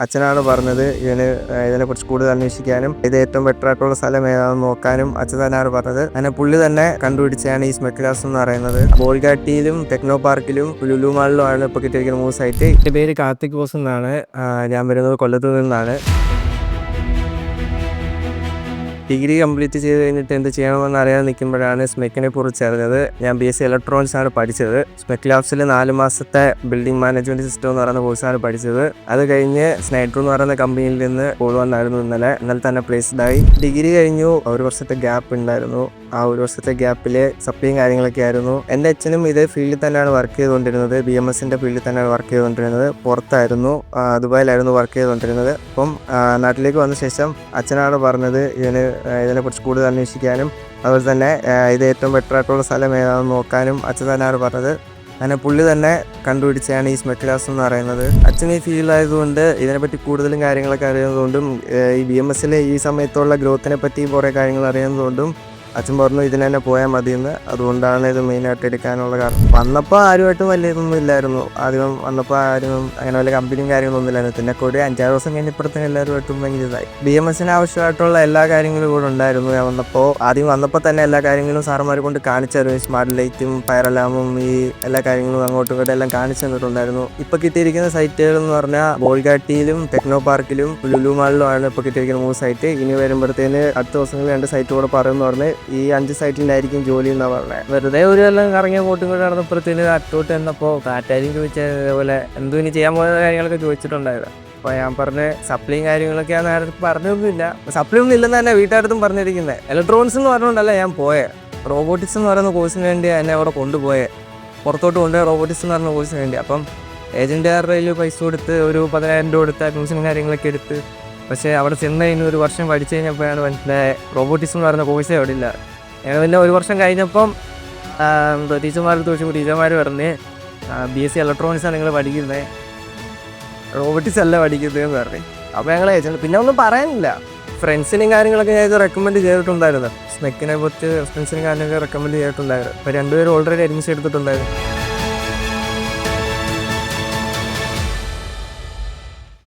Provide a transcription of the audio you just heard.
അച്ഛനാണ് പറഞ്ഞത് ഇതിനെക്കുറിച്ച് കൂടുതൽ അന്വേഷിക്കാനും ഇത് ഏറ്റവും ബെറ്റർ ആയിട്ടുള്ള സ്ഥലം ഏതാണെന്ന് നോക്കാനും അച്ഛൻ തന്നെയാണ് പറഞ്ഞത്. അങ്ങനെ പുള്ളി തന്നെ കണ്ടുപിടിച്ചാണ് ഈ സ്മെറ്റ് ഗ്ലാസ് എന്ന് പറയുന്നത്. ബോൾഗാട്ടിയിലും ടെക്നോ പാർക്കിലും ലുലു മാളിലുമാണ് ഇപ്പോൾ കിട്ടിയിരിക്കുന്ന 3 സൈറ്റ്. എൻ്റെ പേര് കാർത്തിക് ബോസ് എന്നാണ്. ഞാൻ വരുന്നത് കൊല്ലത്ത് നിന്നാണ്. ഡിഗ്രി കംപ്ലീറ്റ് ചെയ്ത് കഴിഞ്ഞിട്ട് എന്ത് ചെയ്യണമെന്ന് അറിയാൻ നിൽക്കുമ്പോഴാണ് സ്മെക്കിനെ കുറിച്ച് അറിഞ്ഞത്. ഞാൻ BSc ഇലക്ട്രോണിക്സ് ആണ് പഠിച്ചത്. സ്മെക്ക് ലാബ്സിൽ 4 മാസത്തെ ബിൽഡിംഗ് മാനേജ്മെന്റ് സിസ്റ്റം എന്ന് പറയുന്ന കോഴ്സാണ് പഠിച്ചത്. അത് കഴിഞ്ഞ് സ്നൈഡർ എന്ന് പറയുന്ന കമ്പനിയിൽ നിന്ന് കോൾ വന്നായിരുന്നു. ഇന്നലെ തന്നെ പ്ലേസ്ഡ് ആയി. ഡിഗ്രി കഴിഞ്ഞു. 1 വർഷത്തെ ഗ്യാപ്പ് ഉണ്ടായിരുന്നു. ആ 1 വർഷത്തെ ഗ്യാപ്പിൽ സപ്ലിയും കാര്യങ്ങളൊക്കെ ആയിരുന്നു. എൻ്റെ അച്ഛനും ഇതേ ഫീൽഡിൽ തന്നെയാണ് വർക്ക് ചെയ്തുകൊണ്ടിരുന്നത്. BMSൻ്റെ ഫീൽഡിൽ തന്നെയാണ് വർക്ക് ചെയ്തുകൊണ്ടിരുന്നത്. പുറത്തായിരുന്നു, ദുബായിലായിരുന്നു വർക്ക് ചെയ്തുകൊണ്ടിരുന്നത്. അപ്പം നാട്ടിലേക്ക് വന്ന ശേഷം അച്ഛനാണ് പറഞ്ഞത് ഇതിനെക്കുറിച്ച് കൂടുതൽ അന്വേഷിക്കാനും അതുപോലെ തന്നെ ഇത് ഏറ്റവും ബെറ്റർ ആയിട്ടുള്ള സ്ഥലം ഏതാണെന്ന് നോക്കാനും അച്ഛൻ തന്നെയാണ് പറഞ്ഞത്. അങ്ങനെ പുള്ളി തന്നെ കണ്ടുപിടിച്ചാണ് ഈ സ്മെറ്റ് ഗ്ലാസ് എന്ന് പറയുന്നത്. അച്ഛൻ ഈ ഫീൽഡായതുകൊണ്ട് ഇതിനെപ്പറ്റി കൂടുതലും കാര്യങ്ങളൊക്കെ അറിയുന്നതുകൊണ്ടും ഈ BMSലെ ഈ സമയത്തുള്ള ഗ്രോത്തിനെ പറ്റി കുറേ കാര്യങ്ങൾ അറിയുന്നതുകൊണ്ടും അച്ഛൻ പറഞ്ഞു ഇതിന് തന്നെ പോയാൽ മതിയെന്ന്. അതുകൊണ്ടാണ് ഇത് മെയിനായിട്ട് എടുക്കാനുള്ള കാരണം. വന്നപ്പോൾ ആരുമായിട്ടും വലിയ ഇതൊന്നും ഇല്ലായിരുന്നു. ആദ്യം വന്നപ്പോൾ ആരും അങ്ങനെ വലിയ കമ്പനിയും കാര്യങ്ങളൊന്നും ഇല്ലായിരുന്നു. പിന്നെ കൂടി 5-6 ദിവസം കഴിഞ്ഞപ്പോഴത്തേക്കും എല്ലാവരുമായിട്ടും ഭയങ്കര ഇതായി. BMSന് ആവശ്യമായിട്ടുള്ള എല്ലാ കാര്യങ്ങളും കൂടെ ഉണ്ടായിരുന്നു. ഞാൻ ആദ്യം വന്നപ്പോൾ തന്നെ എല്ലാ കാര്യങ്ങളും സാറന്മാരെ കൊണ്ട് കാണിച്ചായിരുന്നു. സ്മാർട്ട് ലൈറ്റും ഫയർ അലാമും ഈ എല്ലാ കാര്യങ്ങളും അങ്ങോട്ടും ഇങ്ങോട്ടും എല്ലാം കാണിച്ചു തന്നിട്ടുണ്ടായിരുന്നു. ഇപ്പോൾ കിട്ടിയിരിക്കുന്ന സൈറ്റുകൾ എന്ന് പറഞ്ഞാൽ ബോൾഗാട്ടിയിലും ടെക്നോ പാർക്കിലും ലുലു മാളിലുമാണ് ഇപ്പോൾ കിട്ടിയിരിക്കുന്ന 3 സൈറ്റ്. ഇനി വരുമ്പോഴത്തേന് അടുത്ത ദിവസങ്ങളിൽ 2 സൈറ്റ് കൂടെ പറയുമെന്ന് പറഞ്ഞ് ഈ 5 സൈറ്റിലായിരിക്കും ജോലി എന്നാണ് പറഞ്ഞത്. വെറുതെ ഒരു എല്ലാം കറങ്ങിയ ബോട്ടും കൂടെ നടന്നപ്പോഴത്തേന് അറ്റോട്ട് എന്നപ്പോൾ കാറ്റാരും ചോദിച്ചാൽ ഇതേപോലെ എന്തോ ഇനി ചെയ്യാൻ പോകുന്ന കാര്യങ്ങളൊക്കെ ചോദിച്ചിട്ടുണ്ടായിരുന്നു. അപ്പോൾ ഞാൻ പറഞ്ഞ് സപ്ലിയും കാര്യങ്ങളൊക്കെ ആ നേരത്തെ പറഞ്ഞൊന്നുമില്ല. സപ്ലി ഒന്നും ഇല്ലെന്ന് തന്നെ വീട്ടുകാരത്തും പറഞ്ഞിരിക്കുന്നത്. ഇലക്ട്രോണിക്സ് എന്ന് പറഞ്ഞുകൊണ്ടല്ല ഞാൻ പോയത്. റോബോട്ടിക്സ് എന്ന് പറയുന്ന കോഴ്സിന് വേണ്ടി എന്നെ അവിടെ കൊണ്ടുപോയത്. പുറത്തോട്ട് കൊണ്ടുപോയ റോബോട്ടിക്സ് എന്ന് പറയുന്ന കോഴ്സിന് വേണ്ടി. അപ്പം ഏജൻറ്റുകാരുടെ കയ്യിൽ പൈസ കൊടുത്ത് ഒരു 10,000 രൂപ കൊടുത്ത് അഡ്മിഷനും കാര്യങ്ങളൊക്കെ എടുത്ത്, പക്ഷേ അവിടെ ചെന്ന് കഴിഞ്ഞ് 1 വർഷം പഠിച്ചു കഴിഞ്ഞപ്പോഴാണ് മനസ്സിലായ റോബോട്ടിക്സ് എന്ന് പറയുന്ന കോഴ്സേ അവിടെ ഇല്ല. ഞങ്ങൾ പിന്നെ 1 വർഷം കഴിഞ്ഞപ്പം ടീച്ചർമാർ ചോദിച്ചപ്പോൾ ടീച്ചർമാർ പറഞ്ഞ് BSc ഇലക്ട്രോണിക്സാണ് നിങ്ങൾ പഠിക്കുന്നത്, റോബോട്ടിക്സ് അല്ല പഠിക്കുന്നതെന്ന് പറഞ്ഞു. അപ്പോൾ ഞങ്ങൾ ഏജൻറ്റ് പിന്നെ ഒന്നും പറയാനില്ല. ഫ്രണ്ട്സിനും കാര്യങ്ങളൊക്കെ ഞാൻ ഇത് റെക്കമെൻഡ് ചെയ്തിട്ടുണ്ടായിരുന്നു. സ്മെക്കിനെ കുറിച്ച് ഫ്രണ്ട്സിനും കാര്യങ്ങളൊക്കെ റെക്കമെൻഡ് ചെയ്തിട്ടുണ്ടായിരുന്നു. അപ്പോൾ 2 പേരും ഓൾറെഡി അഡ്മിഷൻ എടുത്തിട്ടുണ്ടായിരുന്നു.